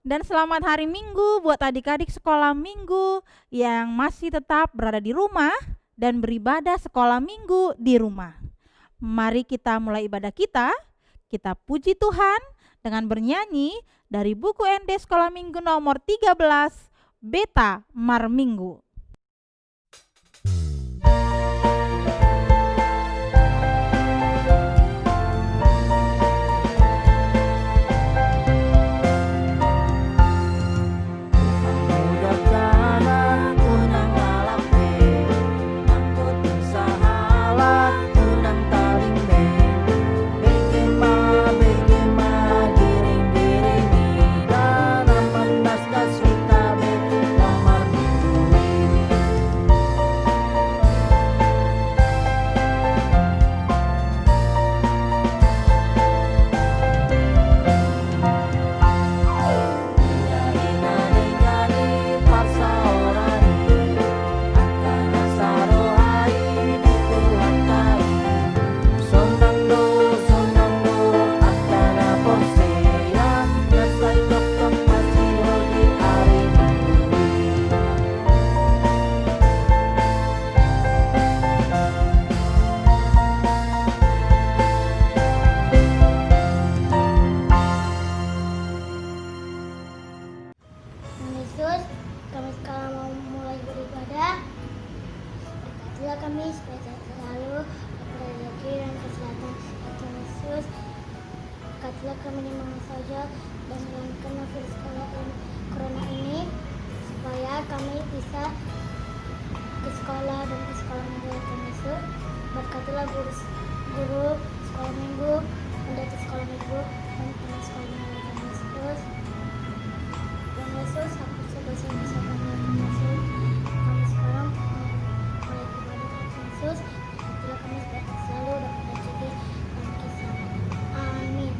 Dan selamat hari Minggu buat adik-adik sekolah Minggu yang masih tetap berada di rumah dan beribadah sekolah Minggu di rumah. Mari kita mulai ibadah kita. Kita puji Tuhan dengan bernyanyi dari buku ND Sekolah Minggu nomor 13, Beta Mar Minggu. Yesus, kami sekarang mau mulai beribadah. Berkatilah kami supaya sehat selalu, dapat rezeki dan kesehatan. Ya Tuhan Yesus, berkatilah kami di mana saja dan hilangkanlah virus corona ini, supaya kami bisa ke sekolah dan ke sekolah minggu. Ya Tuhan Yesus, berkatilah guru sekolah minggu, pendeta sekolah minggu, dan teman sekolah minggu. Ya Tuhan Yesus, Yesus, hapus dosa-dosa kami. Yesus, kami sekarang mulai ibadah. Yesus, bila kami selalu dapat rezeki dan kesehatan. Amin.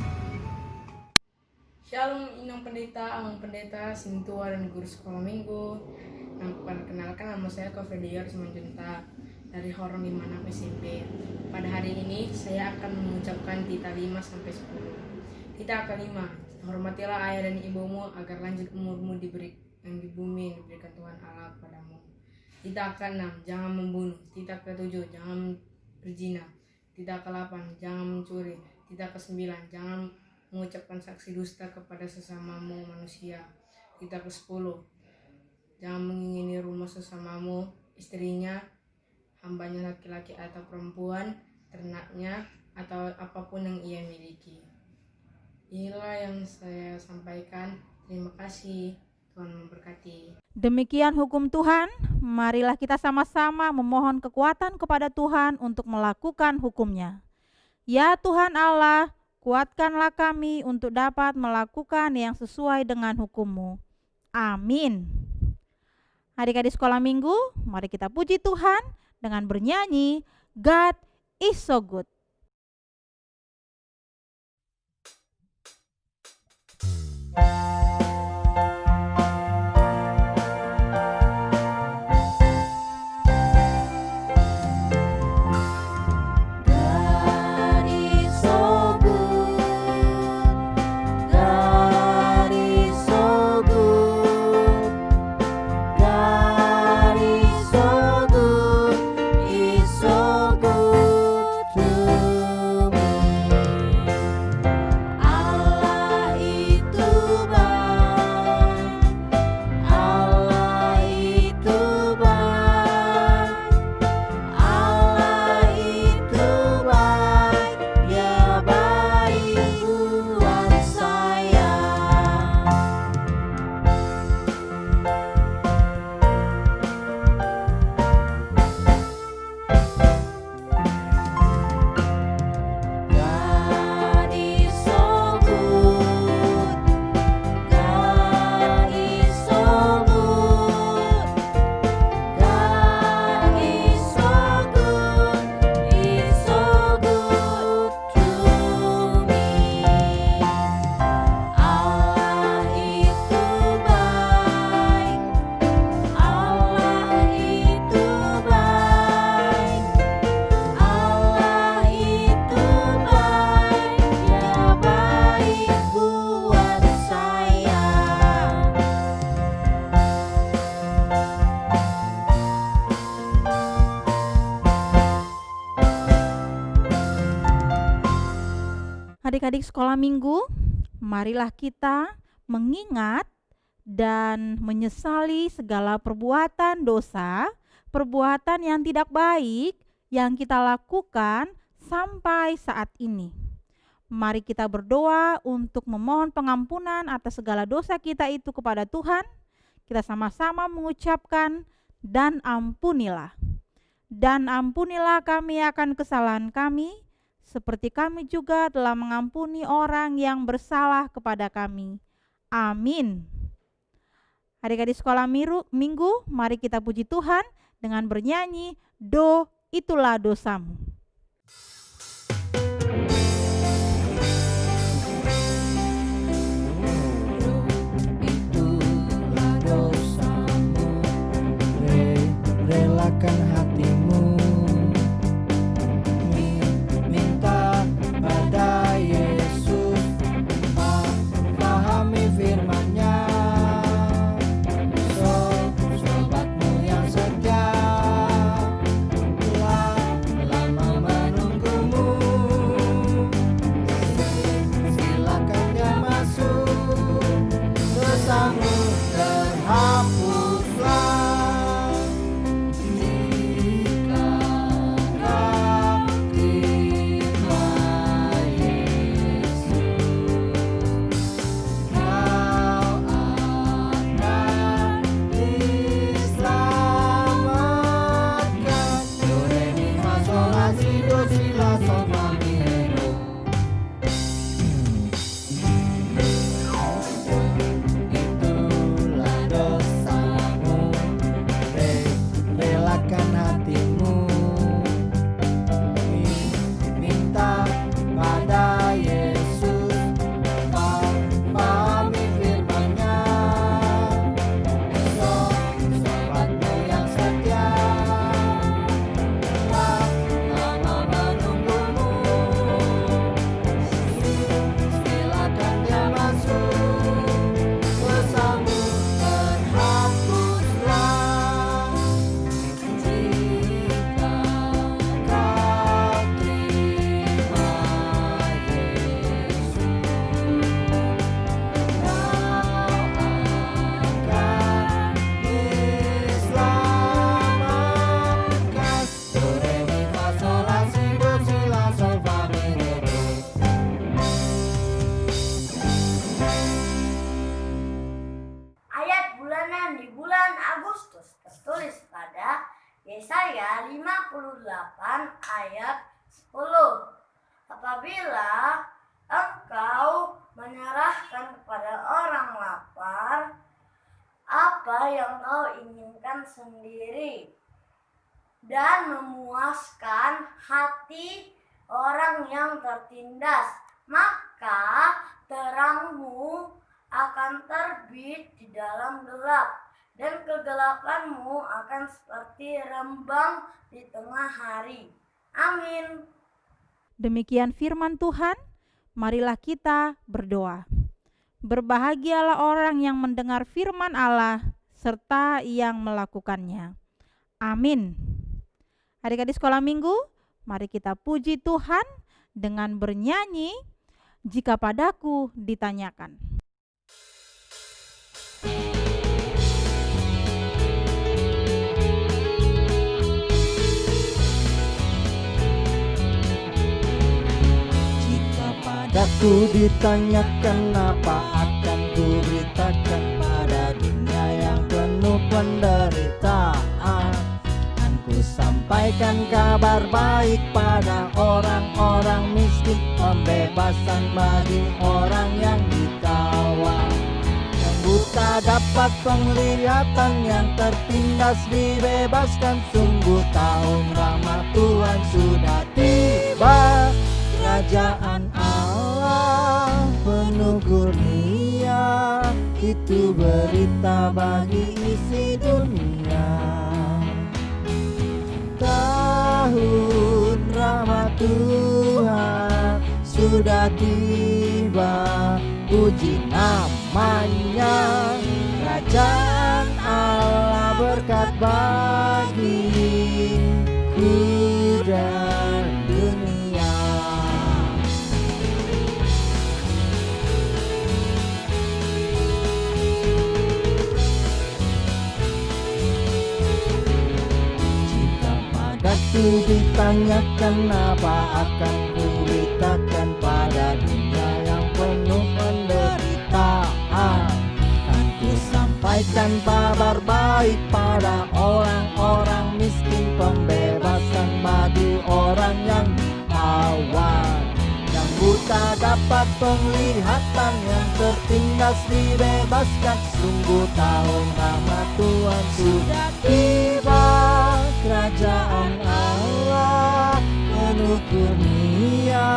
Shalom Inang Pendeta, Amang Pendeta, Sintua dan guru sekolah minggu. Perkenalkan, nama saya Kofediar Simanjunta dari Horong 56 SMP. Pada hari ini saya akan mengucapkan Tita 5 sampai 10. Tita ke-5. Hormatilah ayah dan ibumu agar lanjut umurmu yang di bumi diberikan Tuhan Allah padamu. Tita ke-6, jangan membunuh. Tita ke-7, jangan berzina. Tita ke-8, jangan mencuri. Tita ke-9, jangan mengucapkan saksi dusta kepada sesamamu manusia. Tita ke-10, jangan mengingini rumah sesamamu, istrinya, hambanya laki-laki atau perempuan, ternaknya, atau apapun yang ia miliki. Inilah yang saya sampaikan. Terima kasih. Tuhan memberkati. Demikian hukum Tuhan. Marilah kita sama-sama memohon kekuatan kepada Tuhan untuk melakukan hukum-Nya. Ya Tuhan Allah, kuatkanlah kami untuk dapat melakukan yang sesuai dengan hukum-Mu. Amin. Adik-adik sekolah minggu, mari kita puji Tuhan dengan bernyanyi God is so good. God is so good to Adik-adik sekolah minggu, marilah kita mengingat dan menyesali segala perbuatan dosa, perbuatan yang tidak baik yang kita lakukan sampai saat ini. Mari kita berdoa untuk memohon pengampunan atas segala dosa kita itu kepada Tuhan. Kita sama-sama mengucapkan, dan ampunilah. Dan ampunilah kami akan kesalahan kami, seperti kami juga telah mengampuni orang yang bersalah kepada kami. Amin. Adik-adik sekolah minggu, mari kita puji Tuhan dengan bernyanyi, "Do itulah dosamu." Itulah dosamu, relakan hatimu, minta pada Yesus, pahami firman-Nya. Sobatmu yang setia telah lama menunggumu, silakan dia masuk, dosamu terhapuslah jika kau terima Yesus. Kau akan diselamatkan. Do re mi fa sol la si do si la sol fa mi re do. Itulah dosamu, relakan hatimu, minta pada Yesus, pahami firman-Nya. Sobatmu yang setia telah lama menunggumu, silakan dia masuk, dosamu terhapuslah jika kau terima Yesus. Kau akan diselamatkan. Do re mi fa sol la si do si la sol fa mi re do. Ayat bulanan di bulan Agustus tertulis pada Yesaya 58 ayat 10. Apabila engkau menyerahkan kepada orang lapar apa yang kau inginkan sendiri dan memuaskan hati orang yang tertindas, maka terangmu akan terbit di dalam gelap, dan kegelapanmu akan seperti rembang di tengah hari. Amin. Demikian firman Tuhan, marilah kita berdoa. Berbahagialah orang yang mendengar firman Allah serta yang melakukannya. Amin. Adik-adik sekolah minggu, mari kita puji Tuhan dengan bernyanyi, "Jika padaku ditanyakan." Jika padaku ditanyakan, apa akan ku beritakan pada dunia yang penuh penderitaan? Kan ku sampaikan kabar baik pada orang-orang miskin, pembebasan bagi orang yang ditawan. Yang buta dapat penglihatan, yang tertindas dibebaskan. Sungguh tahun rahmat Tuhan sudah tiba. Kerajaan Allah penuh kurnia, itu berita bagi isi dunia. Tahun rahmat Tuhan sudah tiba, puji namanya. Kerajaan Allah berkat bagiku dan dunia. Waktu ditanyakan apa akan kuberitakan pada dunia yang penuh penderitaan, kan ku sampaikan kabar baik pada orang-orang miskin, pembebasan bagi orang yang awan, yang buta dapat penglihatan, yang tertindas dibebaskan. Sungguh tahun rahmat Tuhan sudah tiba, kerajaan Allah penuh kurnia,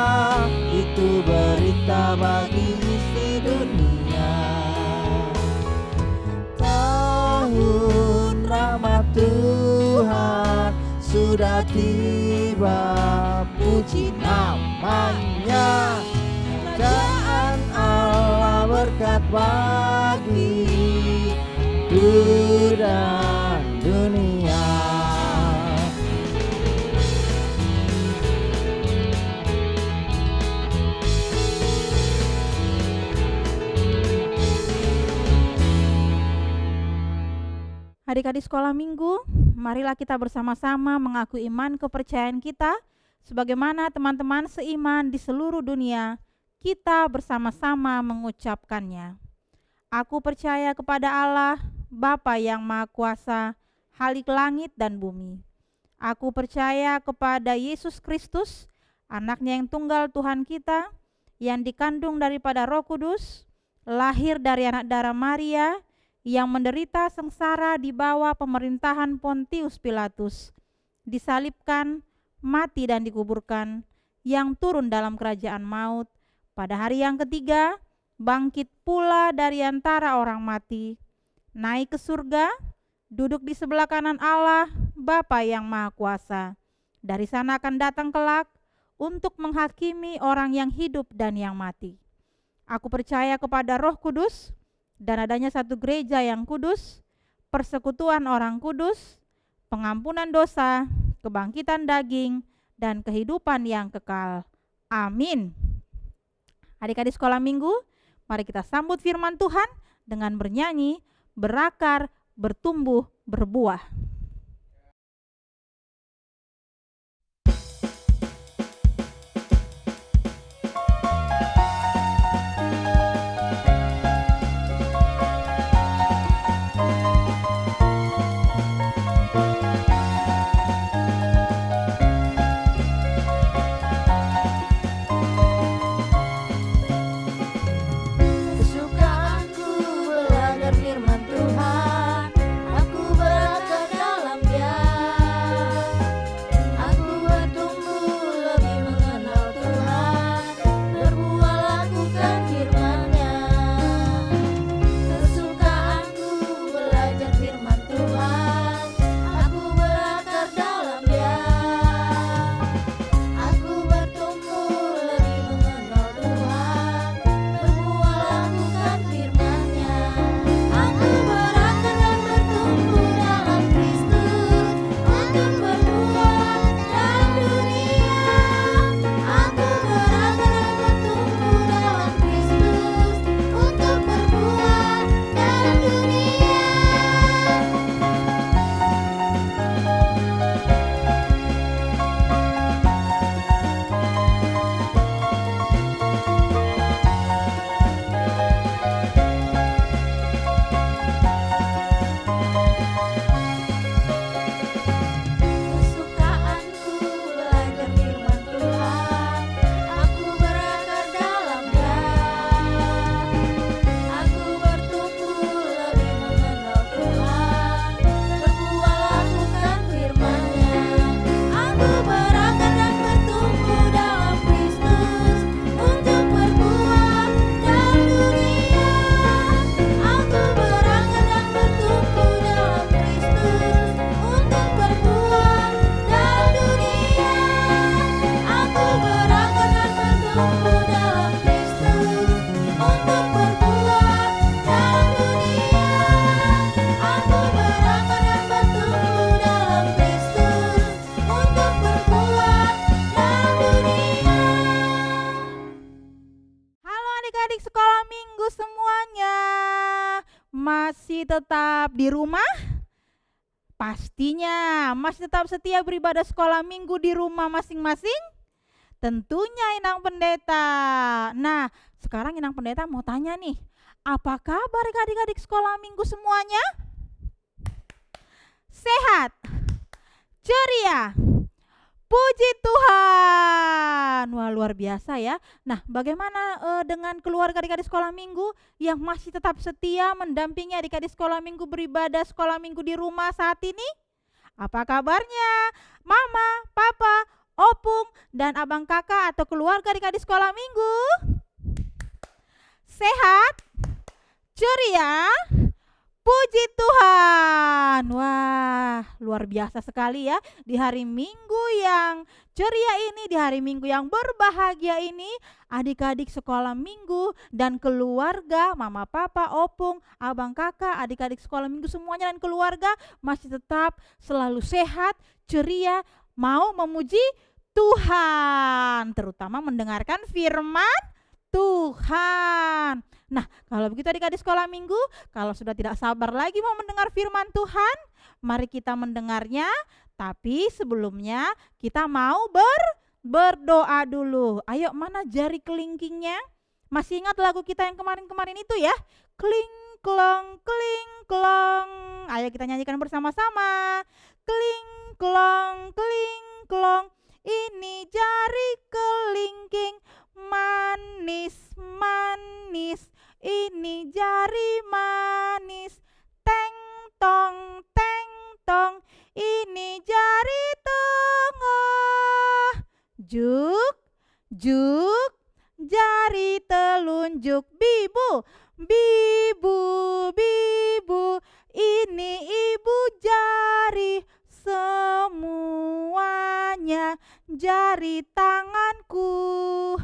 itu berita bagi isi dunia. Tahun rahmat Tuhan sudah tiba, puji namanya. Kerajaan Allah berkat bagi hidup dan dunia. Adik-adik sekolah minggu, marilah kita bersama-sama mengaku iman kepercayaan kita sebagaimana teman-teman seiman di seluruh dunia, kita bersama-sama mengucapkannya. Aku percaya kepada Allah, Bapa yang Maha Kuasa, Khalik langit dan bumi. Aku percaya kepada Yesus Kristus, anaknya yang tunggal Tuhan kita, yang dikandung daripada Roh Kudus, lahir dari anak darah Maria, yang menderita sengsara di bawah pemerintahan Pontius Pilatus, disalibkan, mati dan dikuburkan, yang turun dalam kerajaan maut, pada hari yang ketiga, bangkit pula dari antara orang mati, naik ke surga, duduk di sebelah kanan Allah, Bapa yang Maha Kuasa. Dari sana akan datang kelak untuk menghakimi orang yang hidup dan yang mati. Aku percaya kepada Roh Kudus, dan adanya satu gereja yang kudus, persekutuan orang kudus, pengampunan dosa, kebangkitan daging, dan kehidupan yang kekal. Amin. Adik-adik sekolah minggu, mari kita sambut firman Tuhan dengan bernyanyi, berakar, bertumbuh, berbuah. Kesukaanku belajar firman Tuhan, aku berakar dalam Dia. Aku bertumbuh lebih mengenal Tuhan, berbuah lakukan firman-Nya. Kesukaanku belajar firman Tuhan, aku berakar dalam Dia. Aku bertumbuh lebih mengenal Tuhan, berbuah lakukan firman-Nya. Aku berakar dan bertumbuh dalam Kristus, untuk berbuah dalam dunia. Aku berakar dan bertumbuh dalam Kristus, untuk berbuah dalam dunia. Kesukaanku belajar firman Tuhan, aku berakar dalam Dia. Aku bertumbuh lebih mengenal Tuhan, berbuah lakukan firman-Nya. Aku berakar dan bertumbuh dalam Kristus, untuk berbuah dalam dunia. Aku berakar dan bertumbuh dalam Kristus, untuk berbuah dalam dunia. Aku berakar dan bertumbuh dalam Kristus, untuk berbuah dalam dunia. Aku berakar dan bertumbuh dalam Kristus, untuk berbuah dalam dunia. Halo adik-adik sekolah minggu semuanya, masih tetap di rumah? Pastinya masih tetap setia beribadah sekolah minggu di rumah masing-masing? Tentunya Inang Pendeta. Nah, sekarang Inang Pendeta mau tanya nih, apa kabar adik-adik sekolah minggu semuanya? Sehat? Ceria? Puji Tuhan. Wah, luar biasa ya. Nah, bagaimana dengan keluarga adik-adik sekolah minggu yang masih tetap setia mendampingi adik-adik sekolah minggu beribadah sekolah minggu di rumah saat ini? Apa kabarnya? Mama, papa, opung, dan abang kakak atau keluarga adik-adik sekolah minggu? Sehat? Ceria? Puji Tuhan. Wah, luar biasa sekali ya. Di hari Minggu yang ceria ini, di hari Minggu yang berbahagia ini, adik-adik sekolah minggu dan keluarga, mama, papa, opung, abang, kakak, adik-adik sekolah minggu semuanya dan keluarga masih tetap selalu sehat, ceria, mau memuji Tuhan, terutama mendengarkan firman Tuhan. Nah, kalau begitu adik-adik sekolah minggu, kalau sudah tidak sabar lagi mau mendengar firman Tuhan, mari kita mendengarnya. Tapi sebelumnya kita mau berdoa dulu. Ayo, mana jari kelingkingnya? Masih ingat lagu kita yang kemarin-kemarin itu ya? Kling klong, kling klong. Ayo kita nyanyikan bersama-sama. Kling klong, kling klong. Ini jari kelingking manis, manis. Ini jari manis, teng tong, teng tong. Ini jari tengah, juk, juk. Jari telunjuk, bibu, bibu, bibu. Ini ibu jari semuanya, jari tanganku.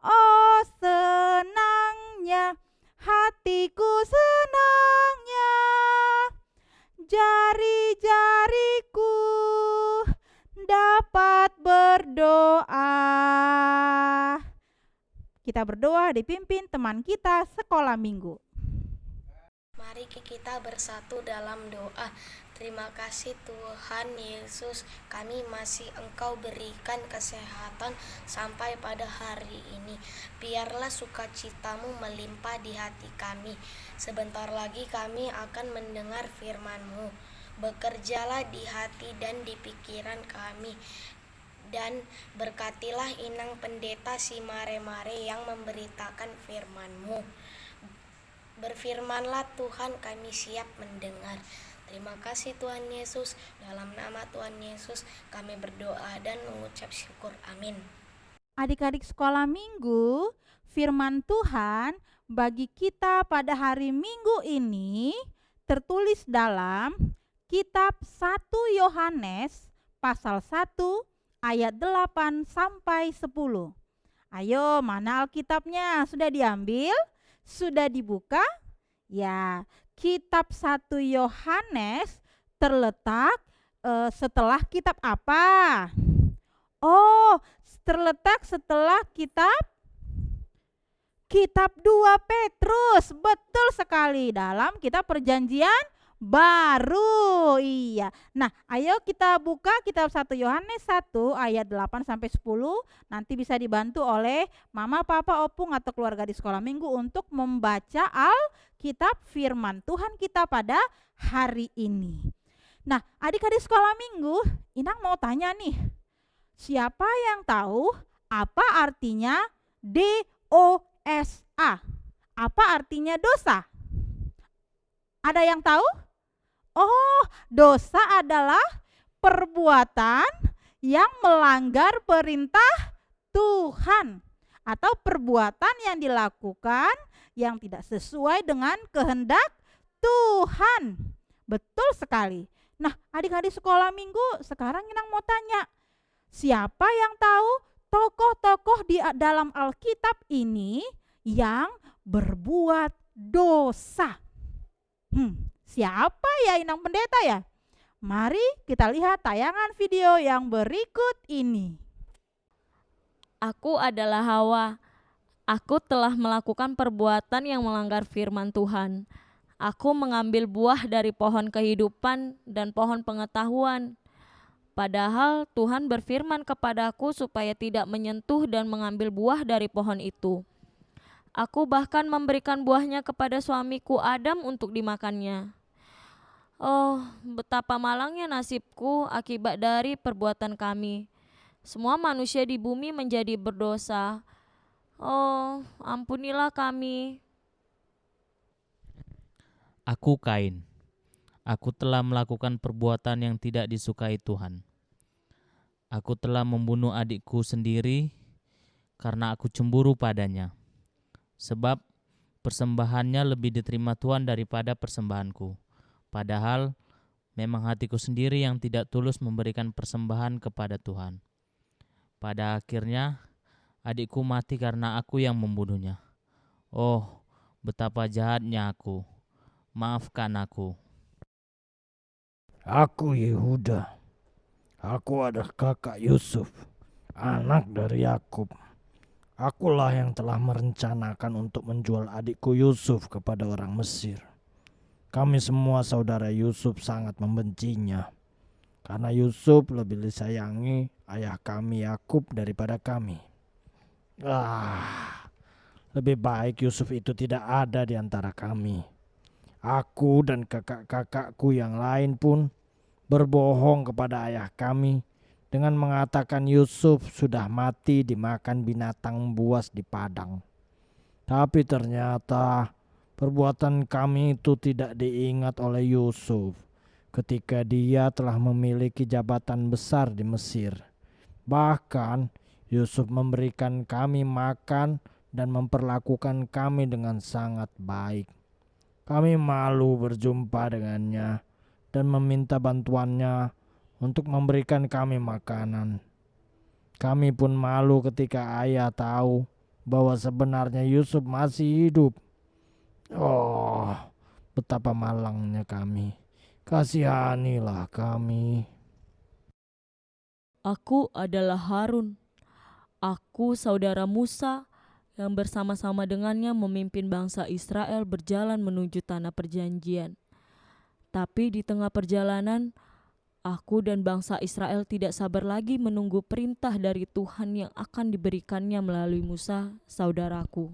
Oh senangnya, hatiku senangnya, jari-jariku dapat berdoa. Kita berdoa dipimpin teman kita sekolah minggu. Mari kita bersatu dalam doa. Terima kasih Tuhan Yesus, kami masih Engkau berikan kesehatan sampai pada hari ini. Biarlah sukacitamu melimpah di hati kami. Sebentar lagi kami akan mendengar firman-Mu. Bekerjalah di hati dan di pikiran kami. Dan berkatilah Inang Pendeta si Mare-Mare yang memberitakan firman-Mu. Berfirmanlah Tuhan, kami siap mendengar. Terima kasih Tuhan Yesus, dalam nama Tuhan Yesus kami berdoa dan mengucap syukur, amin. Adik-adik sekolah minggu, firman Tuhan bagi kita pada hari Minggu ini tertulis dalam kitab 1 Yohanes pasal 1 ayat 8 sampai 10. Ayo, mana Alkitabnya? Sudah diambil? Sudah dibuka? Ya, kitab 1 Yohanes terletak setelah kitab apa? Oh, terletak setelah kitab 2 Petrus. Betul sekali, dalam kitab Perjanjian Baru. Iya. Nah, ayo kita buka kitab 1 Yohanes 1 ayat 8 sampai 10. Nanti bisa dibantu oleh mama, papa, opung atau keluarga di sekolah minggu untuk membaca Alkitab firman Tuhan kita pada hari ini. Nah, adik-adik sekolah minggu, Inang mau tanya nih. Siapa yang tahu apa artinya DOSA? Apa artinya dosa? Ada yang tahu? Oh, dosa adalah perbuatan yang melanggar perintah Tuhan atau perbuatan yang dilakukan yang tidak sesuai dengan kehendak Tuhan. Betul sekali. Nah, adik-adik sekolah minggu, sekarang Inang mau tanya, siapa yang tahu tokoh-tokoh di dalam Alkitab ini yang berbuat dosa? Siapa ya Inang Pendeta ya? Mari kita lihat tayangan video yang berikut ini. Aku adalah Hawa. Aku telah melakukan perbuatan yang melanggar firman Tuhan. Aku mengambil buah dari pohon kehidupan dan pohon pengetahuan. Padahal Tuhan berfirman kepadaku supaya tidak menyentuh dan mengambil buah dari pohon itu. Aku bahkan memberikan buahnya kepada suamiku Adam untuk dimakannya. Oh, betapa malangnya nasibku akibat dari perbuatan kami. Semua manusia di bumi menjadi berdosa. Oh, ampunilah kami. Aku Kain. Aku telah melakukan perbuatan yang tidak disukai Tuhan. Aku telah membunuh adikku sendiri karena aku cemburu padanya. Sebab persembahannya lebih diterima Tuhan daripada persembahanku. Padahal memang hatiku sendiri yang tidak tulus memberikan persembahan kepada Tuhan. Pada akhirnya adikku mati karena aku yang membunuhnya. Oh, betapa jahatnya aku. Maafkan aku. Aku Yehuda. Aku adalah kakak Yusuf, anak dari Yakub. Akulah yang telah merencanakan untuk menjual adikku Yusuf kepada orang Mesir. Kami semua saudara Yusuf sangat membencinya, karena Yusuf lebih disayangi ayah kami Yakub daripada kami. Lebih baik Yusuf itu tidak ada di antara kami. Aku dan kakak-kakakku yang lain pun berbohong kepada ayah kami dengan mengatakan Yusuf sudah mati dimakan binatang buas di padang. Tapi ternyata perbuatan kami itu tidak diingat oleh Yusuf ketika dia telah memiliki jabatan besar di Mesir. Bahkan Yusuf memberikan kami makan dan memperlakukan kami dengan sangat baik. Kami malu berjumpa dengannya dan meminta bantuannya untuk memberikan kami makanan. Kami pun malu ketika ayah tahu bahwa sebenarnya Yusuf masih hidup. Oh, betapa malangnya kami. Kasihanilah kami. Aku adalah Harun. Aku saudara Musa yang bersama-sama dengannya memimpin bangsa Israel berjalan menuju tanah perjanjian. Tapi di tengah perjalanan, aku dan bangsa Israel tidak sabar lagi menunggu perintah dari Tuhan yang akan diberikannya melalui Musa, saudaraku.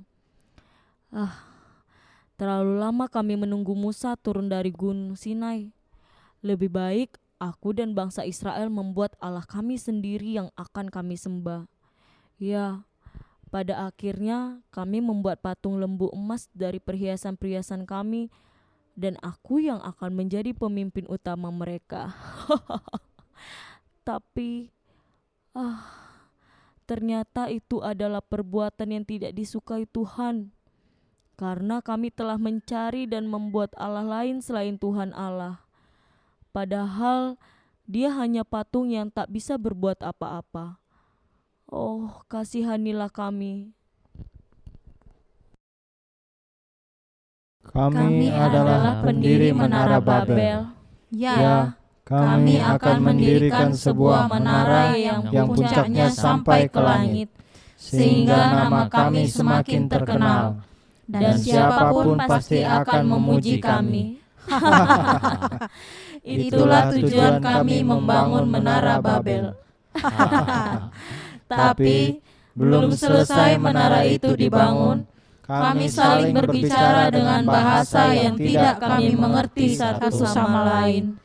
Terlalu lama kami menunggu Musa turun dari Gunung Sinai. Lebih baik aku dan bangsa Israel membuat Allah kami sendiri yang akan kami sembah. Ya, pada akhirnya kami membuat patung lembu emas dari perhiasan-perhiasan kami, dan aku yang akan menjadi pemimpin utama mereka. Tapi ternyata itu adalah perbuatan yang tidak disukai Tuhan, karena kami telah mencari dan membuat Allah lain selain Tuhan Allah. Padahal dia hanya patung yang tak bisa berbuat apa-apa. Oh, kasihanilah kami. Kami adalah pendiri Menara Babel. Ya, Kami akan mendirikan sebuah menara yang puncaknya sampai ke langit, sehingga nama kami semakin terkenal, dan siapapun pasti akan memuji kami. itulah tujuan kami membangun Menara Babel. Tapi belum selesai menara itu dibangun, kami saling berbicara dengan bahasa yang tidak kami mengerti satu sama lain.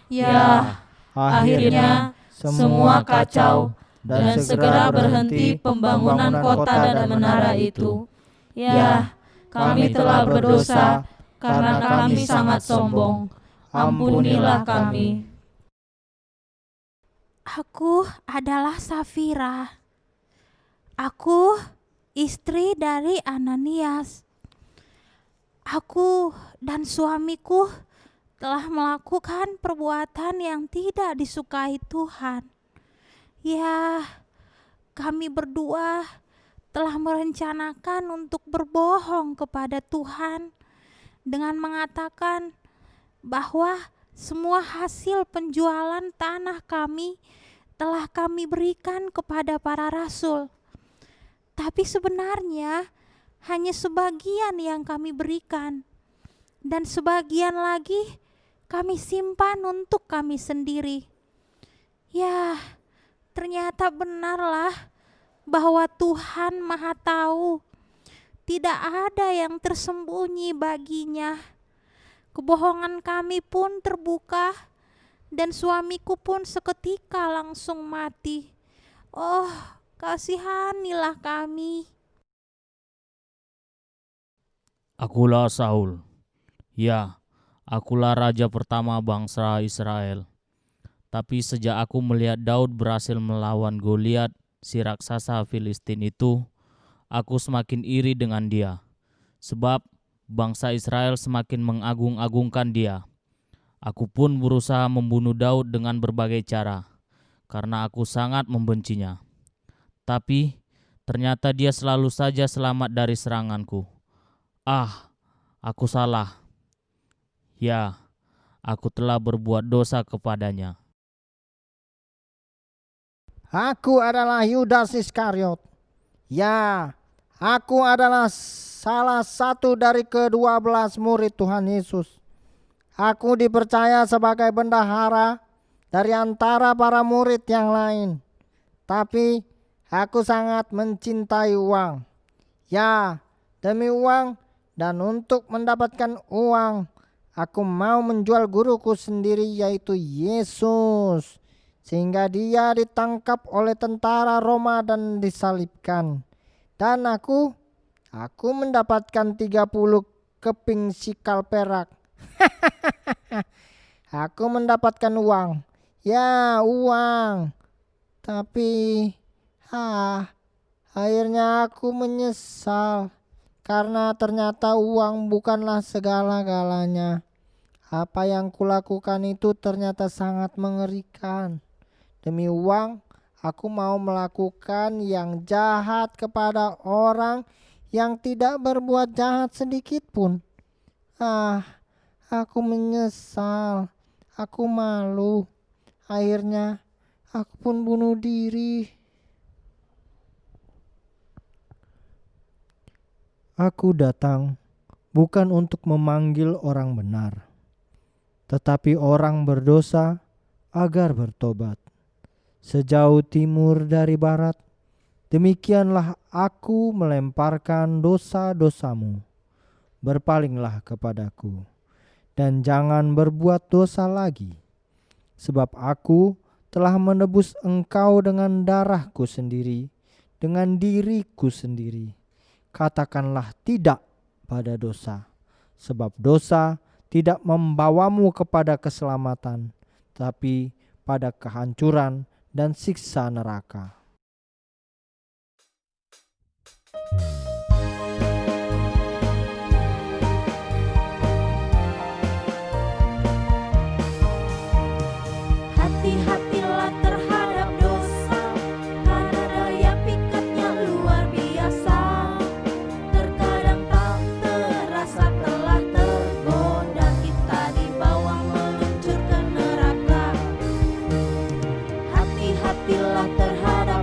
Ya, akhirnya semua kacau dan segera berhenti pembangunan kota dan menara itu. Ya, kami telah berdosa karena kami sangat sombong. Ampunilah kami. Aku adalah Safira. Aku istri dari Ananias. Aku dan suamiku telah melakukan perbuatan yang tidak disukai Tuhan. Ya, kami berdua telah merencanakan untuk berbohong kepada Tuhan dengan mengatakan bahwa semua hasil penjualan tanah kami telah kami berikan kepada para rasul. Tapi sebenarnya hanya sebagian yang kami berikan. dan sebagian lagi kami simpan untuk kami sendiri. Ya, ternyata benarlah bahwa Tuhan Maha Tahu. Tidak ada yang tersembunyi baginya. Kebohongan kami pun terbuka, dan suamiku pun seketika langsung mati. Oh, kasihanilah kami. Akulah Saul. Ya, akulah raja pertama bangsa Israel. Tapi sejak aku melihat Daud berhasil melawan Goliat, si raksasa Filistin itu, aku semakin iri dengan dia. Sebab bangsa Israel semakin mengagung-agungkan dia. Aku pun berusaha membunuh Daud dengan berbagai cara, karena aku sangat membencinya. Tapi ternyata dia selalu saja selamat dari seranganku. Ah, aku salah. Ya, aku telah berbuat dosa kepadanya. Aku adalah Yudas Iskariot. Ya, aku adalah salah satu dari ke-12 murid Tuhan Yesus. Aku dipercaya sebagai bendahara dari antara para murid yang lain. Tapi aku sangat mencintai uang. Ya, demi uang dan untuk mendapatkan uang, aku mau menjual guruku sendiri, yaitu Yesus, sehingga dia ditangkap oleh tentara Roma dan disalibkan. Dan aku mendapatkan 30 keping sikal perak. Aku mendapatkan uang. Ya, uang. Tapi akhirnya aku menyesal, karena ternyata uang bukanlah segala-galanya. Apa yang kulakukan itu ternyata sangat mengerikan. Demi uang, aku mau melakukan yang jahat kepada orang yang tidak berbuat jahat sedikit pun. Aku menyesal. Aku malu. Akhirnya aku pun bunuh diri. Aku datang bukan untuk memanggil orang benar, tetapi orang berdosa agar bertobat. Sejauh timur dari barat, demikianlah aku melemparkan dosa-dosamu. Berpalinglah kepadaku, dan jangan berbuat dosa lagi, sebab aku telah menebus engkau dengan darahku sendiri, dengan diriku sendiri. Katakanlah tidak pada dosa, sebab dosa tidak membawamu kepada keselamatan, tapi pada kehancuran dan siksa neraka. Hati-hatilah terhadap dosa, karena daya pikatnya luar biasa. Terkadang tak terasa telah tergoda kita dibawa meluncur ke neraka. Hati-hatilah terhadap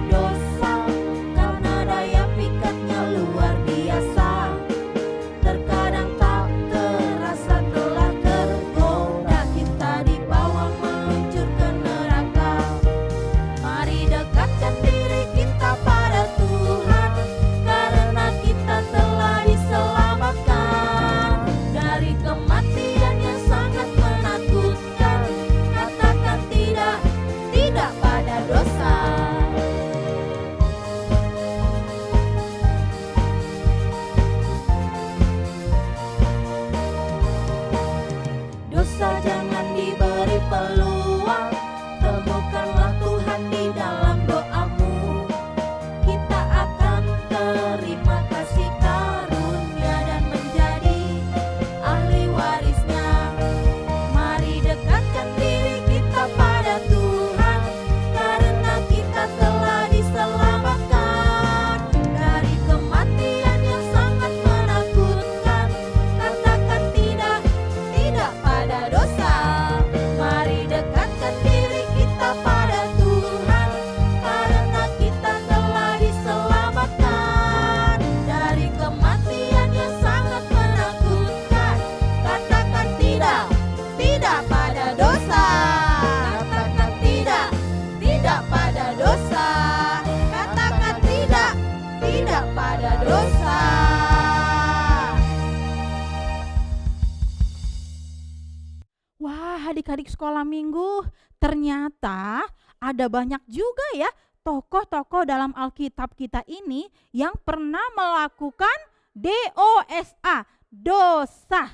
Wah, adik-adik sekolah minggu, ternyata ada banyak juga ya tokoh-tokoh dalam Alkitab kita ini yang pernah melakukan DOSA, dosa.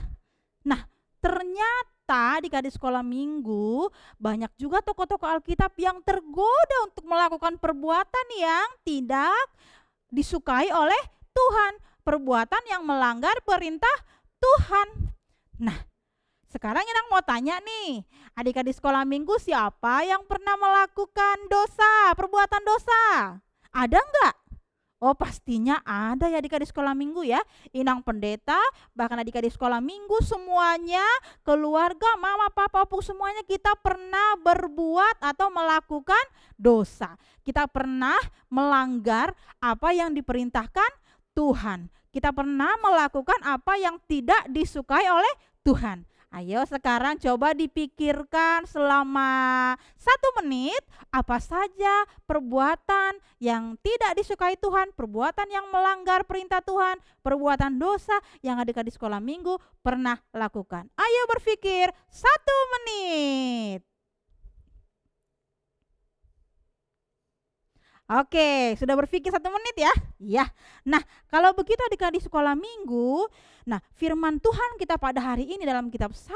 Nah, ternyata adik-adik sekolah minggu banyak juga tokoh-tokoh Alkitab yang tergoda untuk melakukan perbuatan yang tidak disukai oleh Tuhan, perbuatan yang melanggar perintah Tuhan. Nah, sekarang Inang mau tanya nih, adik-adik sekolah minggu siapa yang pernah melakukan dosa, perbuatan dosa? Ada enggak? Oh, pastinya ada ya adik-adik sekolah minggu ya. Inang pendeta, bahkan adik-adik sekolah minggu semuanya, keluarga, mama, papa, opung semuanya kita pernah berbuat atau melakukan dosa. Kita pernah melanggar apa yang diperintahkan Tuhan. Kita pernah melakukan apa yang tidak disukai oleh Tuhan. Ayo sekarang coba dipikirkan selama 1 menit apa saja perbuatan yang tidak disukai Tuhan, perbuatan yang melanggar perintah Tuhan, perbuatan dosa yang adik-adik sekolah minggu pernah lakukan. Ayo berpikir 1 menit. Oke, sudah berpikir 1 menit ya? Iya. Nah, kalau begitu adik-adik sekolah minggu, nah firman Tuhan kita pada hari ini dalam kitab 1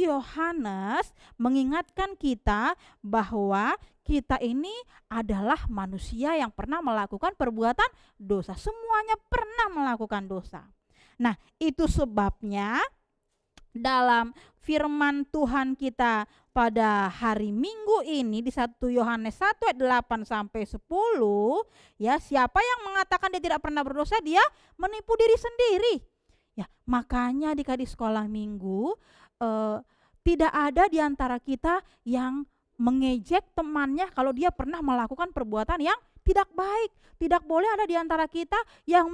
Yohanes mengingatkan kita bahwa kita ini adalah manusia yang pernah melakukan perbuatan dosa. Semuanya pernah melakukan dosa. Nah, itu sebabnya dalam firman Tuhan kita pada hari Minggu ini di 1 Yohanes 1 ayat 8 sampai 10, ya, siapa yang mengatakan dia tidak pernah berdosa, dia menipu diri sendiri. Ya, makanya adik-adik sekolah minggu tidak ada di antara kita yang mengejek temannya kalau dia pernah melakukan perbuatan yang tidak baik. Tidak boleh ada di antara kita yang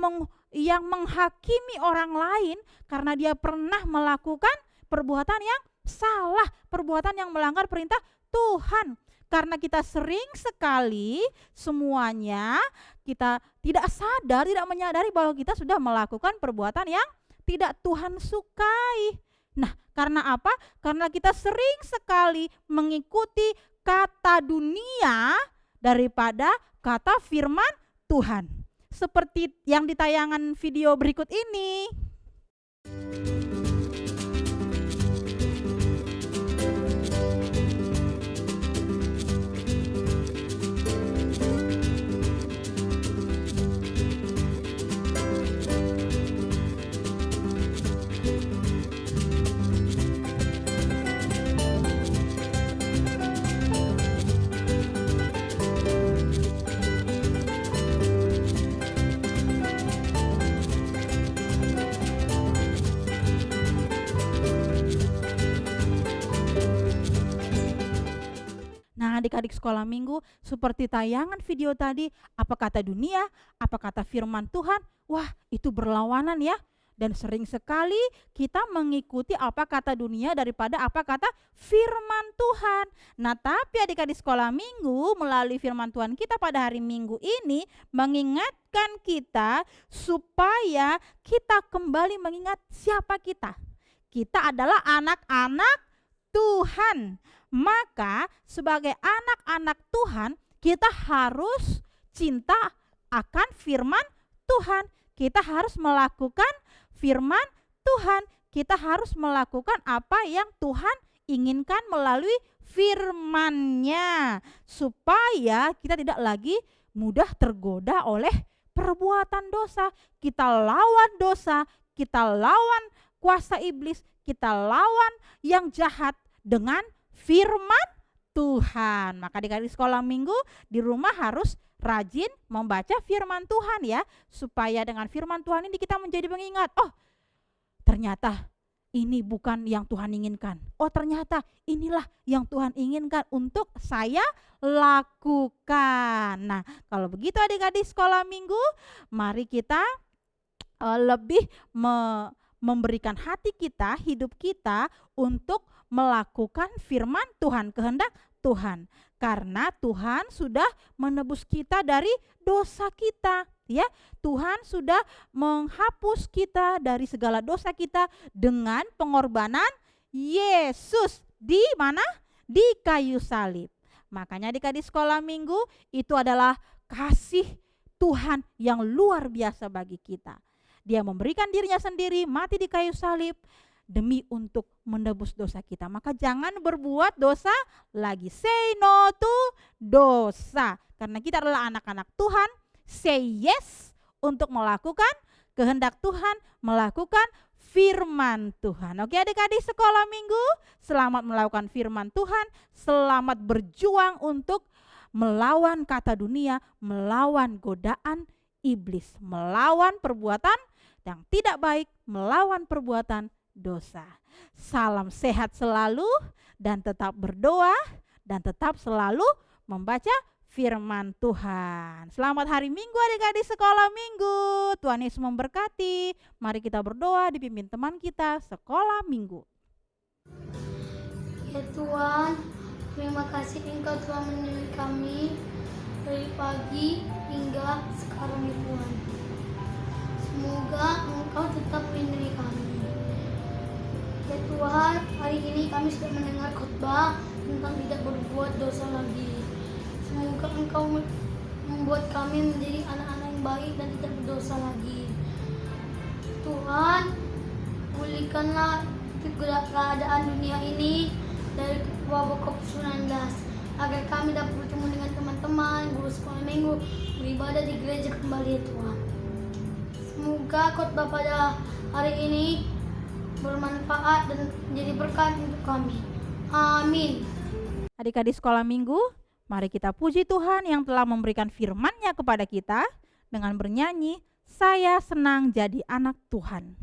menghakimi orang lain karena dia pernah melakukan perbuatan yang salah, perbuatan yang melanggar perintah Tuhan. Karena kita sering sekali semuanya kita tidak sadar, tidak menyadari bahwa kita sudah melakukan perbuatan yang tidak Tuhan sukai. Nah, karena apa? Karena kita sering sekali mengikuti kata dunia daripada kata firman Tuhan. Seperti yang di tayangan video berikut ini. Adik-adik sekolah minggu, seperti tayangan video tadi, apa kata dunia, apa kata firman Tuhan, wah itu berlawanan ya. Dan sering sekali kita mengikuti apa kata dunia daripada apa kata firman Tuhan. Nah, tapi adik-adik sekolah minggu melalui firman Tuhan kita pada hari Minggu ini mengingatkan kita supaya kita kembali mengingat siapa kita. Kita adalah anak-anak Tuhan. Maka sebagai anak-anak Tuhan kita harus cinta akan firman Tuhan. Kita harus melakukan firman Tuhan. Kita harus melakukan apa yang Tuhan inginkan melalui firman-Nya, supaya kita tidak lagi mudah tergoda oleh perbuatan dosa. Kita lawan dosa, kita lawan kuasa iblis, kita lawan yang jahat dengan firman Tuhan. Maka adik-adik sekolah minggu di rumah harus rajin membaca firman Tuhan ya, supaya dengan firman Tuhan ini kita menjadi pengingat, oh ternyata ini bukan yang Tuhan inginkan. Oh ternyata inilah yang Tuhan inginkan untuk saya lakukan. Nah, kalau begitu adik-adik sekolah minggu, mari kita lebih memberikan hati kita, hidup kita untuk melakukan firman Tuhan, kehendak Tuhan. Karena Tuhan sudah menebus kita dari dosa kita, ya. Tuhan sudah menghapus kita dari segala dosa kita dengan pengorbanan Yesus. di mana? Di kayu salib. Makanya adik-adik sekolah minggu itu adalah kasih Tuhan yang luar biasa bagi kita. Dia memberikan dirinya sendiri mati di kayu salib demi untuk menebus dosa kita. Maka jangan berbuat dosa lagi. Say no to dosa. Karena kita adalah anak-anak Tuhan. Say yes untuk melakukan kehendak Tuhan, melakukan firman Tuhan. Oke adik-adik sekolah minggu, selamat melakukan firman Tuhan, selamat berjuang untuk melawan kata dunia, melawan godaan iblis, melawan perbuatan yang tidak baik, melawan perbuatan dosa. Salam sehat selalu dan tetap berdoa dan tetap selalu membaca firman Tuhan. Selamat hari Minggu adik-adik sekolah minggu. Tuhan Yesus memberkati. Mari kita berdoa dipimpin teman kita sekolah minggu. Ya Tuhan, terima kasih Engkau telah menemani kami dari pagi hingga sekarang ya Tuhan. Semoga Engkau tetap melindungi kami. Ya Tuhan, hari ini kami sudah mendengar khotbah tentang tidak berbuat dosa lagi. Semoga Engkau membuat kami menjadi anak-anak yang baik dan tidak berdosa lagi. Tuhan, pulihkanlah keadaan dunia ini dari wabah COVID-19 agar kami dapat bertemu dengan teman-teman, guru sekolah minggu, beribadah di gereja kembali ya Tuhan. Semoga khotbah pada hari ini bermanfaat dan menjadi berkat untuk kami. Amin. Adik-adik sekolah minggu, mari kita puji Tuhan yang telah memberikan firman-Nya kepada kita dengan bernyanyi, "Saya senang jadi anak Tuhan."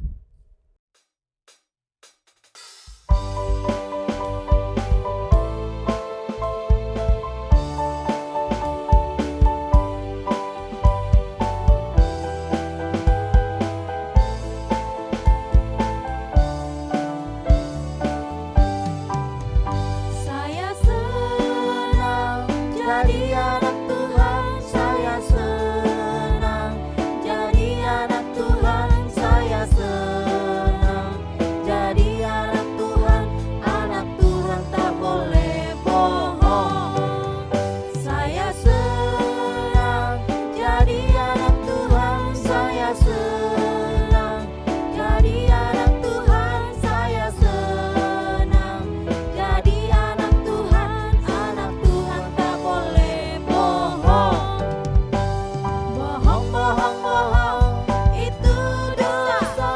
Saya senang jadi anak Tuhan, saya senang jadi anak Tuhan, saya senang jadi anak Tuhan, anak Tuhan tak boleh bohong. Saya senang jadi anak Tuhan, saya senang jadi anak Tuhan, saya senang jadi anak Tuhan tak boleh bohong. Bohong, bohong, bohong, itu dosa.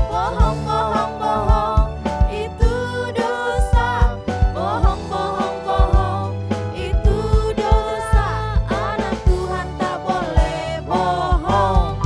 Bohong, bohong, bohong, itu dosa. Bohong, bohong, bohong, itu dosa. Anak Tuhan tak boleh bohong.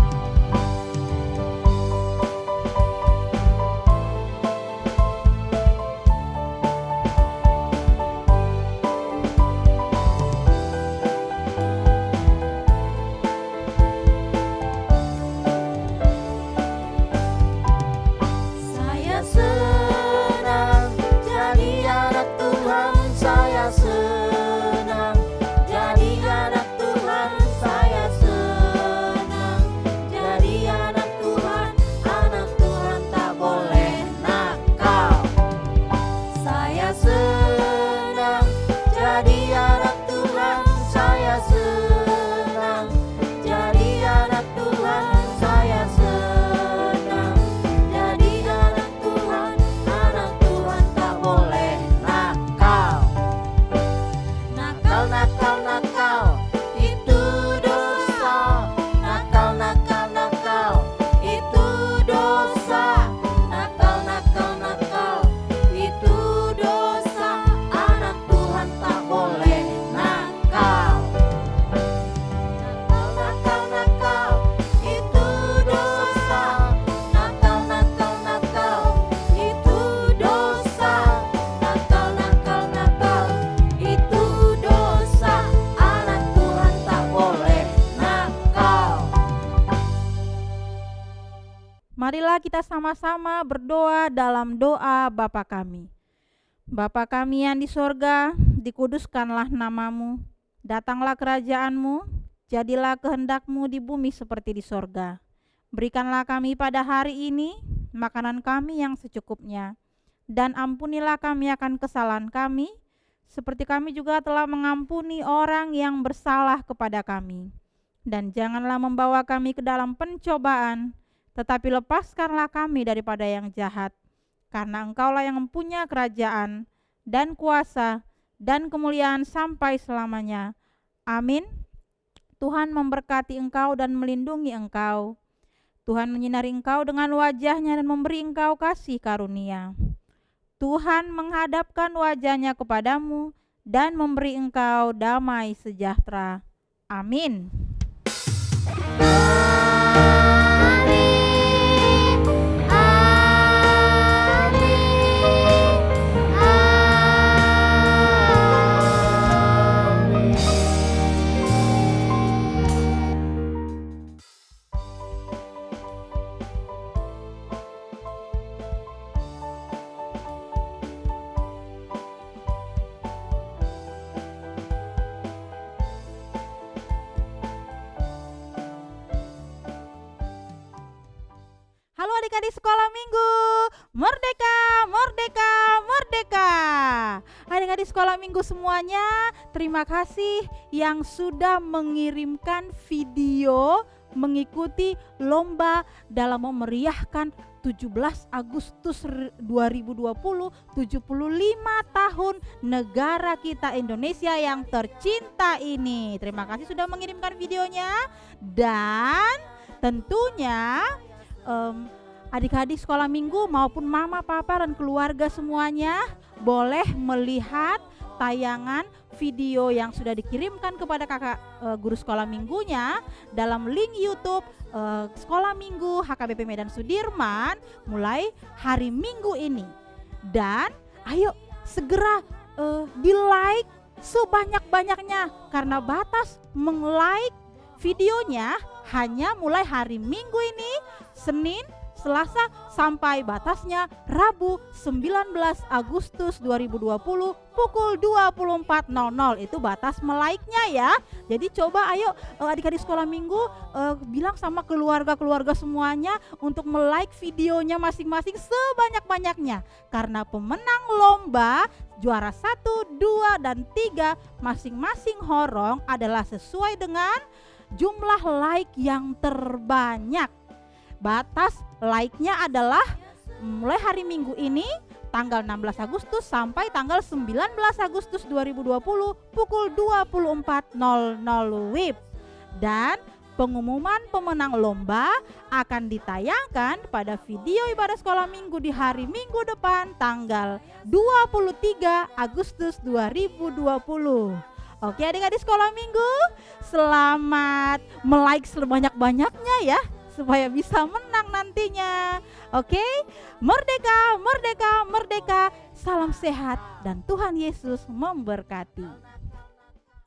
Saya senang jadi anak Tuhan, saya senang jadi anak Tuhan, saya senang jadi anak Tuhan tak boleh nakal. Saya senang jadi anak Tuhan, saya senang jadi anak Tuhan, saya senang jadi anak Tuhan tak boleh nakal. Nakal, nakal, nakal, itu dosa. Nakal, nakal, nakal, itu dosa. Nakal, nakal, nakal, itu dosa. Anak Tuhan tak boleh nakal. Nakal, nakal, nakal, itu dosa. Nakal, nakal, nakal, itu dosa. Nakal, nakal, nakal, itu dosa. Anak Tuhan tak boleh nakal. Marilah kita sama-sama berdoa dalam doa Bapa kami. Bapa kami yang di sorga, dikuduskanlah namamu, datanglah kerajaanmu, jadilah kehendakmu di bumi seperti di sorga. Berikanlah kami pada hari ini makanan kami yang secukupnya. dan ampunilah kami akan kesalahan kami, seperti kami juga telah mengampuni orang yang bersalah kepada kami. Dan janganlah membawa kami ke dalam pencobaan, tetapi lepaskanlah kami daripada yang jahat. Karena Engkaulah yang mempunyai kerajaan dan kuasa dan kemuliaan sampai selamanya. Amin. Tuhan memberkati engkau dan melindungi engkau. Tuhan menyinari engkau dengan wajah-Nya dan memberi engkau kasih karunia. Tuhan menghadapkan wajah-Nya kepadamu dan memberi engkau damai sejahtera. Amin. Halo adik-adik sekolah minggu, merdeka, merdeka, merdeka. Adik-adik sekolah minggu semuanya, terima kasih yang sudah mengirimkan video mengikuti lomba dalam memeriahkan 17 Agustus 2020, 75 tahun negara kita Indonesia yang tercinta ini. Terima kasih sudah mengirimkan videonya, dan tentunya adik-adik sekolah minggu maupun mama, papa, dan keluarga semuanya boleh melihat tayangan video yang sudah dikirimkan kepada kakak guru sekolah minggunya dalam link YouTube Sekolah Minggu HKBP Medan Sudirman mulai hari Minggu ini. Dan ayo segera di-like sebanyak-banyaknya, karena batas meng-like videonya hanya mulai hari Minggu ini, Senin, Selasa, sampai batasnya Rabu 19 Agustus 2020 pukul 24.00. Itu batas melike-nya ya. Jadi coba ayo adik-adik sekolah minggu bilang sama keluarga-keluarga semuanya untuk melike videonya masing-masing sebanyak-banyaknya. Karena pemenang lomba juara 1, 2, dan 3 masing-masing horong adalah sesuai dengan jumlah like yang terbanyak. Batas like-nya adalah mulai hari Minggu ini tanggal 16 Agustus sampai tanggal 19 Agustus 2020 pukul 24.00 WIB. Dan pengumuman pemenang lomba akan ditayangkan pada video ibadah sekolah minggu di hari Minggu depan tanggal 23 Agustus 2020. Oke adik-adik sekolah minggu, selamat melike sebanyak-banyaknya ya, supaya bisa menang nantinya. Oke, merdeka, merdeka, merdeka. Salam sehat dan Tuhan Yesus memberkati.